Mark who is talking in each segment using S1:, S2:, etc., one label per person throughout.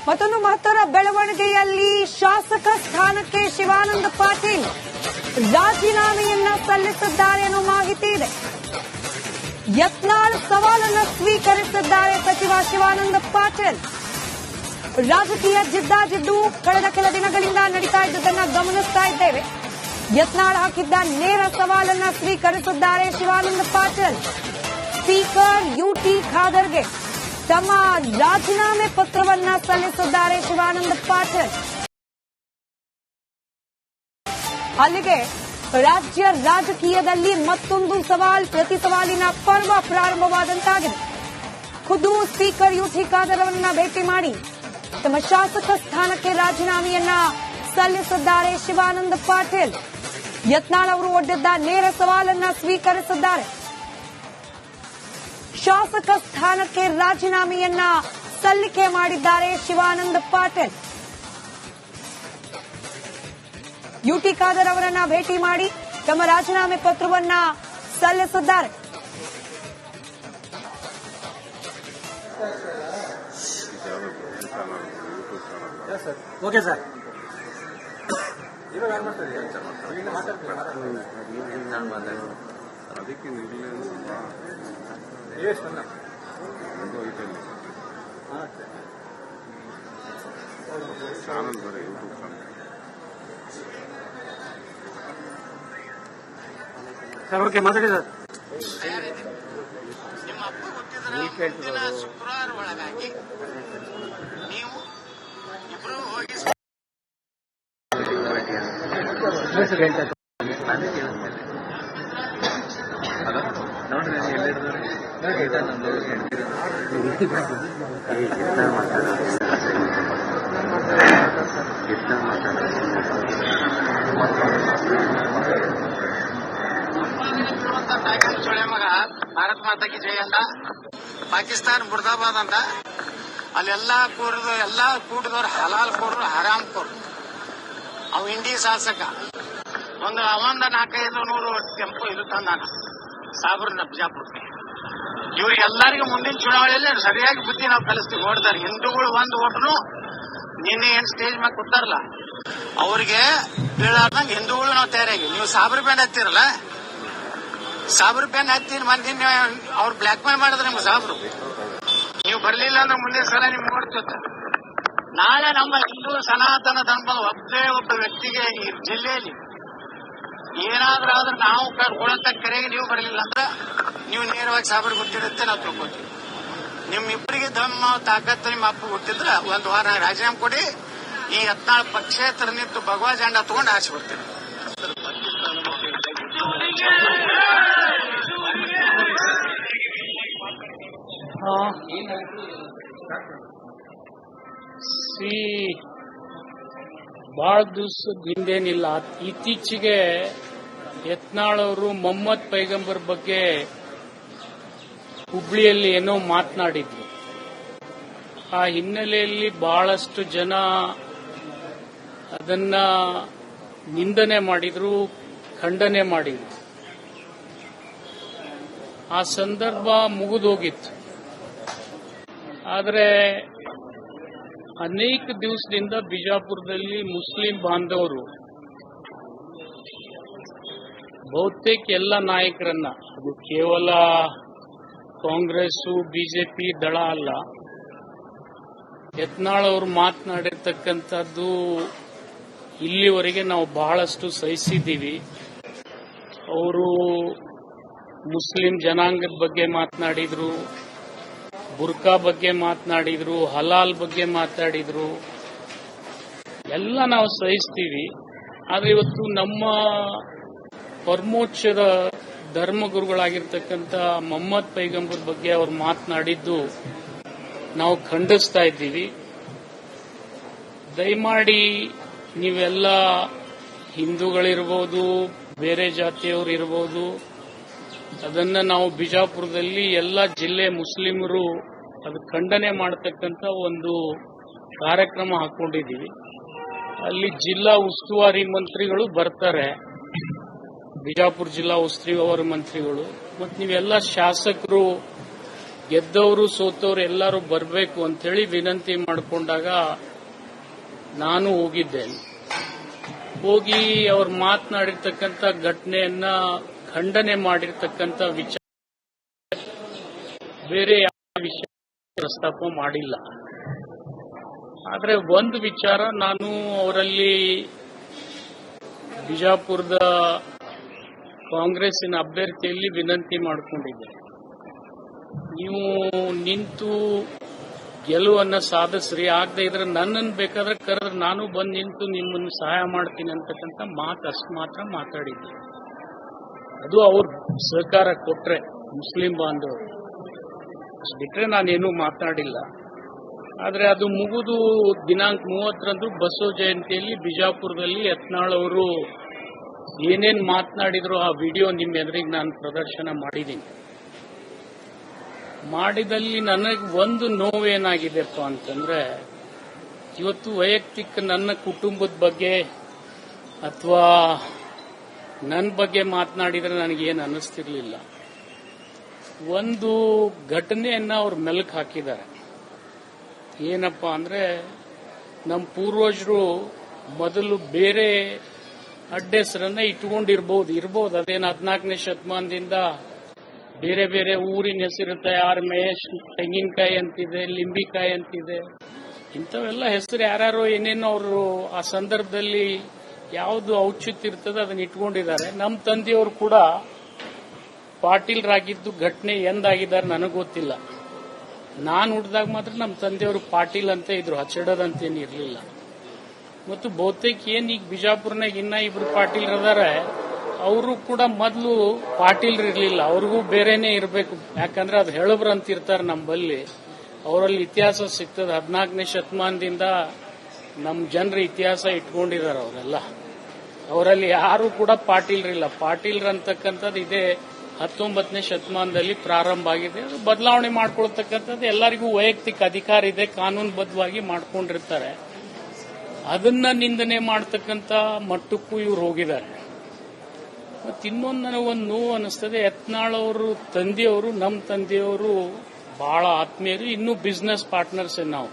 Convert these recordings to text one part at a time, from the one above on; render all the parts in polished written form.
S1: ಮತ್ತೊಂದು ಮಹತ್ತರ ಬೆಳವಣಿಗೆಯಲ್ಲಿ ಶಾಸಕ ಸ್ಥಾನಕ್ಕೆ ಶಿವಾನಂದ ಪಾಟೀಲ್ ರಾಜೀನಾಮೆಯನ್ನ ಸಲ್ಲಿಸಿದ್ದಾರೆ ಎನ್ನುವ ಮಾಹಿತಿ ಇದೆ. ಯತ್ನಾಳ್ ಸವಾಲನ್ನು ಸ್ವೀಕರಿಸಿದ್ದಾರೆ ಸಚಿವ ಶಿವಾನಂದ ಪಾಟೀಲ್. ರಾಜಕೀಯ ಜಿದ್ದಾಜಿದ್ದು ಕಳೆದ ಕೆಲ ದಿನಗಳಿಂದ ನಡೀತಾ ಇದ್ದುದನ್ನು ಗಮನಿಸ್ತಾ ಇದ್ದೇವೆ. ಯತ್ನಾಳ್ ಹಾಕಿದ್ದ ನೇರ ಸವಾಲನ್ನು ಸ್ವೀಕರಿಸಿದ್ದಾರೆ ಶಿವಾನಂದ ಪಾಟೀಲ್. ಸ್ಪೀಕರ್ ಯುಟಿ ಖಾದರ್ಗೆ ತಮ್ಮ ರಾಜೀನಾಮೆ ಪತ್ರವನ್ನ ಸಲ್ಲಿಸಿದ್ದಾರೆ ಶಿವಾನಂದ ಪಾಟೀಲ್. ಅಲ್ಲಿಗೆ ರಾಜ್ಯ ರಾಜಕೀಯದಲ್ಲಿ ಮತ್ತೊಂದು ಪ್ರತಿ ಸವಾಲಿನ ಪರ್ವ ಪ್ರಾರಂಭವಾದಂತಾಗಿದೆ. ಖುದ್ದು ಸ್ಪೀಕರ್ ಯುಟಿ ಖಾದರ್ ಅವರನ್ನ ಭೇಟಿ ಮಾಡಿ ತಮ್ಮ ಶಾಸಕ ಸ್ಥಾನಕ್ಕೆ ರಾಜೀನಾಮೆಯನ್ನ ಸಲ್ಲಿಸಿದ್ದಾರೆ ಶಿವಾನಂದ ಪಾಟೀಲ್. ಯತ್ನಾಳ್ ಅವರು ಒಡ್ಡಿದ್ದ ನೇರ ಸವಾಲನ್ನ ಸ್ವೀಕರಿಸಿದ್ದಾರೆ. ಶಾಸಕ ಸ್ಥಾನಕ್ಕೆ ರಾಜೀನಾಮೆಯನ್ನ ಸಲ್ಲಿಕೆ ಮಾಡಿದ್ದಾರೆ ಶಿವಾನಂದ ಪಾಟೀಲ್. ಯುಟಿ ಖಾದರ್ ಅವರನ್ನ ಭೇಟಿ ಮಾಡಿ ತಮ್ಮ ರಾಜೀನಾಮೆ ಪತ್ರವನ್ನ ಸಲ್ಲಿಸಿದ್ದಾರೆ.
S2: Okay sir. ಸರ್ ಓಕೆ ಮಾತಾಡಿ ಸರ್.
S3: ಶುಕ್ರವಾರ ಒಳಗಾಗಿ ನೀವು ಇಬ್ರು ಹೋಗಿ ಚೊಳೆ ಮಗ ಭಾರತ್ ಮಾತಾ ಕಿ ಜೈ ಅಂತ, ಪಾಕಿಸ್ತಾನ ಮುರ್ದಾಬಾದ್ ಅಂತ, ಅಲ್ಲೆಲ್ಲಾ ಕೂಡಿದವ್ರು ಹಲಾಲ್ ಕೋರ್ರು, ಹರಾಮ್ ಕೋರ್ರು. ಅವು ಇಂಡಿ ಶಾಸಕ ಒಂದು 400-500 ಟೆಂಪೋ ಇದು ತಂದಾನ ಸಾಬ್ರನ್ನ ಬಿಜಾಪುರಕ್ಕೆ. ಇವ್ರಿಗೆಲ್ಲರಿಗೂ ಮುಂದಿನ ಚುನಾವಣೆಯಲ್ಲಿ ಸರಿಯಾಗಿ ಬುದ್ಧಿ ನಾವು ಕಲಿಸ್ತೀವಿ. ನೋಡ್ತಾರೆ ಹಿಂದೂಗಳು ಒಂದು ಓಟ್ನು ನಿನ್ನೆ ಏನ್ ಸ್ಟೇಜ್ ಮ್ಯಾಗ ಕೂತಾರಲ್ಲ ಅವ್ರಿಗೆ ಬೀಳಾರ್ದಂಗೆ ಹಿಂದೂಗಳು ನಾವು ತಯಾರಾಗಿ. ನೀವು ಸಾಬ್ರ ಬ್ಯಾಂಡ್ ಹತ್ತಿರಲ್ಲ, ಸಾಬ್ರ ಬ್ಯಾಂಡ್ ಹತ್ತೀನಿ ಮಂದಿ ಅವ್ರು ಬ್ಲಾಕ್ ಮೇಲ್ ಮಾಡಿದ್ರೆ ನಿಮ್ಗೆ ಸಾಬ್ರು. ನೀವು ಬರ್ಲಿಲ್ಲ ಅಂದ್ರೆ ಮುಂದಿನ ಸಲ ನಿಮ್ಗೆ ನೋಡ್ತಿರ್ತ. ನಾಳೆ ನಮ್ಮ ಹಿಂದೂ ಸನಾತನ ಧರ್ಮದ ಒಬ್ಬ ವ್ಯಕ್ತಿಗೆ ಈ ಜಿಲ್ಲೆಯಲ್ಲಿ ಏನಾದ್ರೂ ಆದ್ರೆ ನಾವು ಕೊಡಂತ ಕರೆಗೆ ನೀವು ಬರಲಿಲ್ಲ ಅಂದ್ರೆ ನೀವು ನೇರವಾಗಿ ಸಾಬ್ರಿಗೆ ಗೊತ್ತಿರುತ್ತೆ, ನಾವು ತಿಳ್ಕೊತೀವಿ. ನಿಮ್ಮಿಬ್ಬರಿಗೆ ದಮ್ಮ ತಾಕತ್ತು ನಿಮ್ಮ ಅಪ್ಪ ಗೊತ್ತಿದ್ರೆ ಒಂದು ವಾರ ರಾಜೀನಾಮೆ ಕೊಡಿ. ಈ ಯತ್ನಾಳ್ ಪಕ್ಷೇತರ ನಿಂತು ಭಗವಾ ಜೆಂಡಾ ತಗೊಂಡು ಆಚೆ ಬರ್ತೀವಿ.
S4: ಬಹಳ ದಿವಸದ ಹಿಂದೇನಿಲ್ಲ, ಇತ್ತೀಚೆಗೆ ಯತ್ನಾಳ್ ಅವರು ಮೊಹಮ್ಮದ್ ಪೈಗಂಬರ್ ಬಗ್ಗೆ ಹುಬ್ಳಿಯಲ್ಲಿ ಏನೋ ಮಾತನಾಡಿದ್ರು. ಆ ಹಿನ್ನೆಲೆಯಲ್ಲಿ ಬಹಳಷ್ಟು ಜನ ಅದನ್ನ ನಿಂದನೆ ಮಾಡಿದ್ರು, ಖಂಡನೆ ಮಾಡಿದ್ರು. ಆ ಸಂದರ್ಭ ಮುಗಿದೋಗಿತ್ತು. ಆದರೆ ಅನೇಕ ದಿವಸದಿಂದ ಬಿಜಾಪುರದಲ್ಲಿ ಮುಸ್ಲಿಂ ಬಾಂಧವರು ಬಹುತೇಕ ಎಲ್ಲ ನಾಯಕರನ್ನ, ಅದು ಕೇವಲ ಕಾಂಗ್ರೆಸ್ ಬಿಜೆಪಿ ದಳ ಅಲ್ಲ, ಯತ್ನಾಳ್ ಅವರು ಮಾತನಾಡಿರ್ತಕ್ಕಂಥದ್ದು ಇಲ್ಲಿವರೆಗೆ ನಾವು ಬಹಳಷ್ಟು ಸಹಿಸಿದ್ದೀವಿ. ಅವರು ಮುಸ್ಲಿಂ ಜನಾಂಗದ ಬಗ್ಗೆ ಮಾತನಾಡಿದ್ರು, ಬುರ್ಕಾ ಬಗ್ಗೆ ಮಾತನಾಡಿದ್ರು, ಹಲಾಲ್ ಬಗ್ಗೆ ಮಾತಾಡಿದ್ರು, ಎಲ್ಲ ನಾವು ಸಹಿಸ್ತೀವಿ. ಆದರೆ ಇವತ್ತು ನಮ್ಮ ಪರಮೋಚ್ಚದ ಧರ್ಮಗುರುಗಳಾಗಿರ್ತಕ್ಕಂಥ ಮೊಹಮ್ಮದ್ ಪೈಗಂಬರ್ ಬಗ್ಗೆ ಅವರು ಮಾತನಾಡಿದ್ದು ನಾವು ಖಂಡಿಸ್ತಾ ಇದ್ದೀವಿ. ದಯಮಾಡಿ ನೀವೆಲ್ಲ ಹಿಂದೂಗಳಿರ್ಬೋದು, ಬೇರೆ ಜಾತಿಯವರು ಇರ್ಬೋದು, ಅದನ್ನ ನಾವು ಬಿಜಾಪುರದಲ್ಲಿ ಎಲ್ಲ ಜಿಲ್ಲೆ ಮುಸ್ಲಿಮರು ಅದು ಖಂಡನೆ ಮಾಡತಕ್ಕಂಥ ಒಂದು ಕಾರ್ಯಕ್ರಮ ಹಾಕೊಂಡಿದ್ದೀವಿ. ಅಲ್ಲಿ ಜಿಲ್ಲಾ ಉಸ್ತುವಾರಿ ಮಂತ್ರಿಗಳು ಬರ್ತಾರೆ, ಬಿಜಾಪುರ ಜಿಲ್ಲಾ ಉಸ್ತುವಾರಿ ಮಂತ್ರಿಗಳು, ಮತ್ತು ನೀವೆಲ್ಲ ಶಾಸಕರು ಗೆದ್ದವರು ಸೋತವರು ಎಲ್ಲರೂ ಬರಬೇಕು ಅಂತೇಳಿ ವಿನಂತಿ ಮಾಡಿಕೊಂಡಾಗ ನಾನು ಹೋಗಿದ್ದೇನೆ. ಹೋಗಿ ಅವ್ರು ಮಾತನಾಡಿರ್ತಕ್ಕಂಥ ಘಟನೆಯನ್ನ ಖಂಡನೆ ಮಾಡಿರ್ತಕ್ಕಂಥ ವಿಚಾರ ಬೇರೆ ಯಾವ ವಿಷಯ ಪ್ರಸ್ತಾಪ ಮಾಡಿಲ್ಲ. ಆದರೆ ಒಂದು ವಿಚಾರ ನಾನು ಅವರಲ್ಲಿ ಬಿಜಾಪುರದ ಕಾಂಗ್ರೆಸ್ಸಿನ ಅಭ್ಯರ್ಥಿಯಲ್ಲಿ ವಿನಂತಿ ಮಾಡಿಕೊಂಡಿದ್ದೆ. ನೀವು ನಿಂತು ಗೆಲುವನ್ನು ಸಾಧಿಸ್ರಿ, ಆಗದೆ ಇದ್ರೆ ನನ್ನನ್ನು ಬೇಕಾದ್ರೆ ಕರೆದ್ರೆ ನಾನು ಬಂದು ನಿಂತು ನಿಮ್ಮನ್ನು ಸಹಾಯ ಮಾಡ್ತೀನಿ ಅಂತಕ್ಕಂಥ ಮಾತು ಅಷ್ಟು ಮಾತ್ರ ಮಾತಾಡಿದ್ದೆ. ಅದು ಅವ್ರು ಸಹಕಾರ ಕೊಟ್ರೆ ಮುಸ್ಲಿಂ ಬಾಂಧವರು, ಅಷ್ಟು ಬಿಟ್ರೆ ನಾನೇನು ಮಾತಾಡಿಲ್ಲ. ಆದರೆ ಅದು ಮುಗಿದು ದಿನಾಂಕ 30ರಂದು ಬಸವ ಜಯಂತಿಯಲ್ಲಿ ಬಿಜಾಪುರದಲ್ಲಿ ಯತ್ನಾಳ್ ಅವರು ಏನೇನು ಮಾತನಾಡಿದ್ರು ಆ ವಿಡಿಯೋ ನಿಮ್ಮ ಎದುರಿಗೆ ನಾನು ಪ್ರದರ್ಶನ ಮಾಡಿದ್ದೀನಿ. ಮಾಡಿದಲ್ಲಿ ನನಗೆ ಒಂದು ನೋವೇನಾಗಿದೆಪ್ಪ ಅಂತಂದ್ರೆ, ಇವತ್ತು ವೈಯಕ್ತಿಕ ನನ್ನ ಕುಟುಂಬದ ಬಗ್ಗೆ ಅಥವಾ ನನ್ನ ಬಗ್ಗೆ ಮಾತನಾಡಿದ್ರೆ ನನಗೇನು ಅನ್ನಿಸ್ತಿರ್ಲಿಲ್ಲ. ಒಂದು ಘಟನೆಯನ್ನ ಅವ್ರು ಮೆಲುಕು ಹಾಕಿದ್ದಾರೆ. ಏನಪ್ಪಾ ಅಂದ್ರೆ, ನಮ್ಮ ಪೂರ್ವಜರು ಮೊದಲು ಬೇರೆ ಅಡ್ಡೆಸರನ್ನ ಇಟ್ಕೊಂಡಿರ್ಬೋದು. ಅದೇನು 14ನೇ ಶತಮಾನದಿಂದ ಬೇರೆ ಬೇರೆ ಊರಿನ ಹೆಸರಿರುತ್ತೆ. ಯಾರ ಮಹೇಶ್ ತೆಂಗಿನಕಾಯಿ ಅಂತಿದೆ, ಲಿಂಬಿಕಾಯಿ ಅಂತಿದೆ, ಇಂಥವೆಲ್ಲ ಹೆಸರು ಯಾರ್ಯಾರೋ ಏನೇನೋ ಅವರು ಆ ಸಂದರ್ಭದಲ್ಲಿ ಯಾವುದು ಔಚಿತ್ಯ ಇರ್ತದೆ ಅದನ್ನ ಇಟ್ಕೊಂಡಿದ್ದಾರೆ. ನಮ್ಮ ತಂದೆಯವರು ಕೂಡ ಪಾಟೀಲ್ರಾಗಿದ್ದು ಘಟನೆ ಎಂದಾಗಿದ್ದಾರೆ ನನಗೆ ಗೊತ್ತಿಲ್ಲ. ನಾನು ಹುಟ್ಟಿದಾಗ ಮಾತ್ರ ನಮ್ಮ ತಂದೆಯವರು ಪಾಟೀಲ್ ಅಂತ ಇದ್ರು, ಹಚ್ಚಡದಂತೇನು ಇರಲಿಲ್ಲ. ಮತ್ತು ಬಹುತೇಕ ಏನ್ ಈಗ ಬಿಜಾಪುರ್ನಾಗ ಇನ್ನ ಇಬ್ರು ಪಾಟೀಲ್ರದಾರೆ, ಅವರು ಕೂಡ ಮೊದಲು ಪಾಟೀಲ್ರು ಇರಲಿಲ್ಲ, ಅವ್ರಿಗೂ ಬೇರೆನೇ ಇರಬೇಕು. ಯಾಕಂದ್ರೆ ಅದು ಹೇಳಬ್ರು ಅಂತ ಇರ್ತಾರೆ ನಮ್ಮಲ್ಲಿ. ಅವರಲ್ಲಿ ಇತಿಹಾಸ ಸಿಗ್ತದೆ. 14ನೇ ಶತಮಾನದಿಂದ ನಮ್ಮ ಜನರ ಇತಿಹಾಸ ಇಟ್ಕೊಂಡಿದ್ದಾರೆ ಅವರೆಲ್ಲ. ಅವರಲ್ಲಿ ಯಾರು ಕೂಡ ಪಾಟೀಲ್ರಿಲ್ಲ. ಪಾಟೀಲ್ರು ಅಂತಕ್ಕಂಥದ್ದು ಇದೇ 19ನೇ ಶತಮಾನದಲ್ಲಿ ಪ್ರಾರಂಭ ಆಗಿದೆ. ಅದು ಬದಲಾವಣೆ ಮಾಡ್ಕೊಳ್ತಕ್ಕಂಥದ್ದು ಎಲ್ಲರಿಗೂ ವೈಯಕ್ತಿಕ ಅಧಿಕಾರ ಇದೆ, ಕಾನೂನುಬದ್ಧವಾಗಿ ಮಾಡ್ಕೊಂಡಿರ್ತಾರೆ. ಅದನ್ನ ನಿಂದನೆ ಮಾಡ್ತಕ್ಕಂಥ ಮಟ್ಟಕ್ಕೂ ಇವ್ರು ಹೋಗಿದ್ದಾರೆ. ಮತ್ತೆ ಇನ್ನೊಂದು ನನಗೊಂದು ನೋವು ಅನಿಸ್ತದೆ, ಯತ್ನಾಳ್ ಅವರು ತಂದೆಯವರು ನಮ್ಮ ತಂದೆಯವರು ಬಹಳ ಆತ್ಮೀಯರು, ಇನ್ನೂ ಬಿಸ್ನೆಸ್ ಪಾರ್ಟ್ನರ್ಸ್ ನಾವು.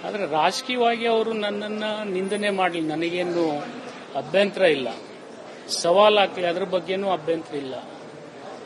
S4: ಆದರೆ ರಾಜಕೀಯವಾಗಿ ಅವರು ನನ್ನನ್ನ ನಿಂದನೆ ಮಾಡಲಿ, ನನಗೇನು ಅಭ್ಯಂತರ ಇಲ್ಲ, ಸವಾಲಾಗಲಿ, ಅದ್ರ ಬಗ್ಗೆನೂ ಅಭ್ಯಂತರ ಇಲ್ಲ.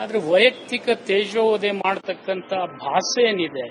S4: ಆದ್ರೆ ವೈಯಕ್ತಿಕ ತೇಜೋವಧೆ ಮಾಡತಕ್ಕಂಥ ಭಾಷೆ ಏನಿದೆ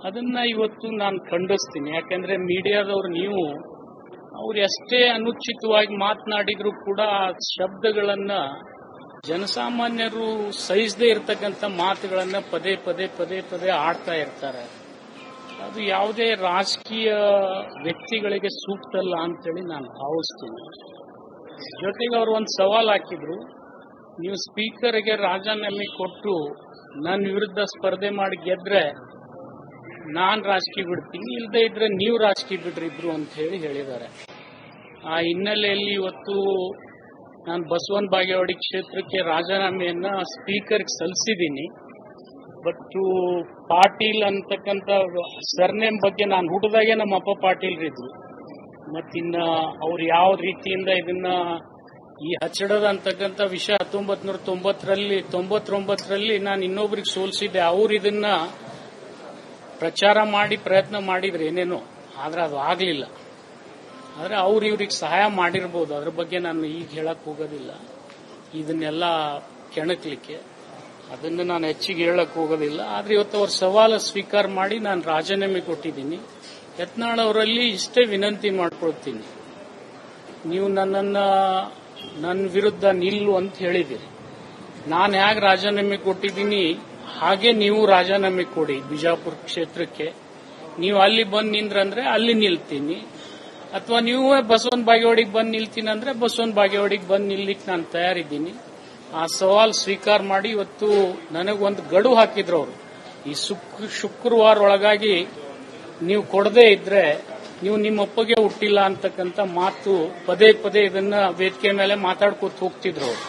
S4: ಅದನ್ನ ಇವತ್ತು ನಾನು ಖಂಡಿಸ್ತೀನಿ. ಯಾಕಂದ್ರೆ ಮೀಡಿಯಾದವರು ನೀವು ಅವ್ರು ಎಷ್ಟೇ ಅನುಚಿತವಾಗಿ ಮಾತನಾಡಿದ್ರು ಕೂಡ ಆ ಶಬ್ದಗಳನ್ನ ಜನಸಾಮಾನ್ಯರು ಸಹಿಸದೇ ಇರತಕ್ಕಂಥ ಮಾತುಗಳನ್ನ ಪದೇ ಪದೇ ಪದೇ ಪದೇ ಆಡ್ತಾ ಇರ್ತಾರೆ. ಅದು ಯಾವುದೇ ರಾಜಕೀಯ ವ್ಯಕ್ತಿಗಳಿಗೆ ಸೂಕ್ತ ಅಲ್ಲ ಅಂತೇಳಿ ನಾನು ಭಾವಿಸ್ತೀನಿ. ಜೊತೆಗೆ ಅವರು ಒಂದು ಸವಾಲ್ ಹಾಕಿದ್ರು, ನೀವು ಸ್ಪೀಕರ್ಗೆ ರಾಜೀನಾಮೆ ಕೊಟ್ಟು ನನ್ನ ವಿರುದ್ಧ ಸ್ಪರ್ಧೆ ಮಾಡಿ ಗೆದ್ರೆ ನಾನ್ ರಾಜಕೀಯ ಬಿಡ್ತೀನಿ, ಇಲ್ಲದೆ ಇದ್ರೆ ನೀವು ರಾಜಕೀಯ ಬಿಡ್ರಿ ಇಬ್ರು ಅಂತ ಹೇಳಿದ್ದಾರೆ. ಆ ಹಿನ್ನೆಲೆಯಲ್ಲಿ ಇವತ್ತು ನಾನು ಬಸವನ ಬಾಗೇವಾಡಿ ಕ್ಷೇತ್ರಕ್ಕೆ ರಾಜೀನಾಮೆಯನ್ನ ಸ್ಪೀಕರ್ಗೆ ಸಲ್ಲಿಸಿದ್ದೀನಿ. ಬಟ್ ಪಾಟೀಲ್ ಅಂತಕ್ಕಂಥ ಸರ್ನೇಮ್ ಬಗ್ಗೆ ನಾನು ಹುಟ್ಟಿದಾಗೆ ನಮ್ಮ ಅಪ್ಪ ಪಾಟೀಲ್ರಿದ್ರು. ಮತ್ತಿನ್ನ ಅವ್ರು ಯಾವ ರೀತಿಯಿಂದ ಇದನ್ನ ಈ ಹಚ್ಚಡದ ಅಂತಕ್ಕಂಥ ವಿಷಯ 1999ರಲ್ಲಿ ನಾನು ಇನ್ನೊಬ್ರಿಗೆ ಸೋಲಿಸಿದ್ದೆ. ಅವ್ರು ಇದನ್ನ ಪ್ರಚಾರ ಮಾಡಿ ಪ್ರಯತ್ನ ಮಾಡಿದ್ರೆ ಏನೇನೋ, ಆದ್ರೆ ಅದು ಆಗ್ಲಿಲ್ಲ. ಆದ್ರೆ ಅವ್ರು ಇವ್ರಿಗೆ ಸಹಾಯ ಮಾಡಿರ್ಬೋದು, ಅದ್ರ ಬಗ್ಗೆ ನಾನು ಈಗ ಹೇಳಕ್ ಹೋಗೋದಿಲ್ಲ. ಇದನ್ನೆಲ್ಲ ಕೆಣಕ್ಲಿಕ್ಕೆ ಅದನ್ನು ನಾನು ಹೆಚ್ಚಿಗೆ ಹೇಳಕ್ ಹೋಗೋದಿಲ್ಲ. ಆದ್ರೆ ಇವತ್ತು ಅವ್ರ ಸವಾಲು ಸ್ವೀಕಾರ ಮಾಡಿ ನಾನು ರಾಜೀನಾಮೆ ಕೊಟ್ಟಿದ್ದೀನಿ. ಯತ್ನಾಳ್ ಅವರಲ್ಲಿ ಇಷ್ಟೇ ವಿನಂತಿ ಮಾಡ್ಕೊಳ್ತೀನಿ, ನೀವು ನನ್ನ ವಿರುದ್ಧ ನಿಲ್ಲು ಅಂತ ಹೇಳಿದಿರಿ. ನಾನು ಹೇಗೆ ರಾಜೀನಾಮೆ ಕೊಟ್ಟಿದ್ದೀನಿ ಹಾಗೆ ನೀವು ರಾಜೀನಾಮೆ ಕೊಡಿ ಬಿಜಾಪುರ ಕ್ಷೇತ್ರಕ್ಕೆ. ನೀವು ಅಲ್ಲಿ ಬಂದು ನಿಂದ್ರಂದ್ರೆ ಅಲ್ಲಿ ನಿಲ್ತೀನಿ, ಅಥವಾ ನೀವು ಬಸವನ ಬಾಗೇವಾಡಿಗೆ ಬಂದು ನಿಲ್ತೀನಿ ಅಂದ್ರೆ ಬಸವನ ಬಾಗೇವಾಡಿಗೆ ಬಂದು ನಿಲ್ಲಿಕ್ಕೆ ನಾನು ತಯಾರಿದ್ದೀನಿ. ಆ ಸವಾಲ್ ಸ್ವೀಕಾರ ಮಾಡಿ ಇವತ್ತು ನನಗೊಂದು ಗಡುವು ಹಾಕಿದ್ರು ಅವರು. ಈ ಶುಕ್ರವಾರ ಒಳಗಾಗಿ ನೀವು ಕೊಡದೇ ಇದ್ರೆ ನೀವು ನಿಮ್ಮ ಒಪ್ಪಿಗೆ ಹುಟ್ಟಿಲ್ಲ ಅಂತಕ್ಕಂಥ ಮಾತು ಪದೇ ಪದೇ ಇದನ್ನ ವೇದಿಕೆ ಮೇಲೆ ಮಾತಾಡ್ಕೊತ ಹೋಗ್ತಿದ್ರು ಅವರು.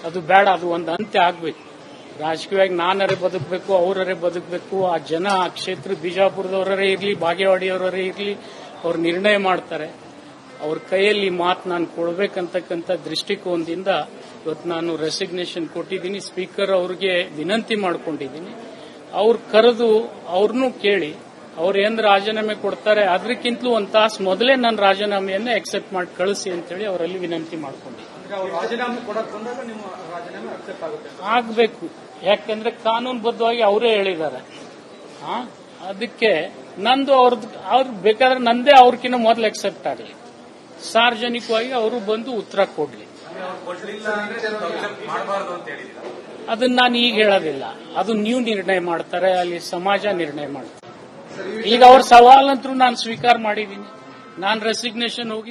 S4: ಅದು ಬೇಡ, ಅದು ಒಂದು ಅಂತ್ಯ ಆಗ್ಬೇಕು. ರಾಜಕೀಯವಾಗಿ ನಾನರೇ ಬದುಕಬೇಕು, ಅವರೇ ಬದುಕಬೇಕು. ಆ ಜನ ಆ ಕ್ಷೇತ್ರ ಬಿಜಾಪುರದವರೇ ಇರಲಿ, ಬಾಗೇವಾಡಿಯವರೇ ಇರಲಿ, ಅವ್ರು ನಿರ್ಣಯ ಮಾಡ್ತಾರೆ. ಅವ್ರ ಕೈಯಲ್ಲಿ ಮಾತು ನಾನು ಕೊಡಬೇಕಂತಕ್ಕಂಥ ದೃಷ್ಟಿಕೋನದಿಂದ ಇವತ್ತು ನಾನು ರೆಸಿಗ್ನೇಷನ್ ಕೊಟ್ಟಿದ್ದೀನಿ. ಸ್ಪೀಕರ್ ಅವ್ರಿಗೆ ವಿನಂತಿ ಮಾಡ್ಕೊಂಡಿದ್ದೀನಿ. ಅವ್ರು ಕರೆದು ಅವ್ರನ್ನೂ ಕೇಳಿ ಅವ್ರು ಏನ್ ರಾಜೀನಾಮೆ ಕೊಡ್ತಾರೆ ಅದಕ್ಕಿಂತಲೂ ಒಂದು ತಾಸು ಮೊದಲೇ ನನ್ನ ರಾಜೀನಾಮೆಯನ್ನ ಅಕ್ಸೆಪ್ಟ್ ಮಾಡಿ ಕಳಿಸಿ ಅಂತೇಳಿ ಅವರಲ್ಲಿ ವಿನಂತಿ ಮಾಡ್ಕೊಂಡಿದ್ದೆ.
S2: ರಾಜೀನಾಮೆ ಕೊಡಕ್ ಬಂದಾಗ ನಿಮ್ಮ ರಾಜೀನಾಮೆ ಅಕ್ಸೆಪ್ಟ್ ಆಗುತ್ತೆ
S4: ಆಗ್ಬೇಕು, ಯಾಕಂದ್ರೆ ಕಾನೂನುಬದ್ಧವಾಗಿ ಅವರೇ ಹೇಳಿದ್ದಾರೆ. ಅದಕ್ಕೆ ನಂದು ಅವ್ರು ಬೇಕಾದ್ರೆ ನಂದೇ ಅವ್ರಕಿನ್ನ ಮೊದಲು ಅಕ್ಸೆಪ್ಟ್ ಆಗಲಿ, ಸಾರ್ವಜನಿಕವಾಗಿ ಅವರು ಬಂದು ಉತ್ತರ ಕೊಡ್ಲಿ. ಅದನ್ನ ನಾನು ಈಗ ಹೇಳೋದಿಲ್ಲ, ಅದು ನೀವು ನಿರ್ಣಯ ಮಾಡ್ತಾರೆ, ಅಲ್ಲಿ ಸಮಾಜ ನಿರ್ಣಯ ಮಾಡ್ತಾರೆ. ಈಗ ಅವ್ರ ಸವಾಲಂತರೂ ನಾನು ಸ್ವೀಕಾರ ಮಾಡಿದ್ದೀನಿ. ನಾನು ರೆಸಿಗ್ನೇಷನ್ ಹೋಗಿ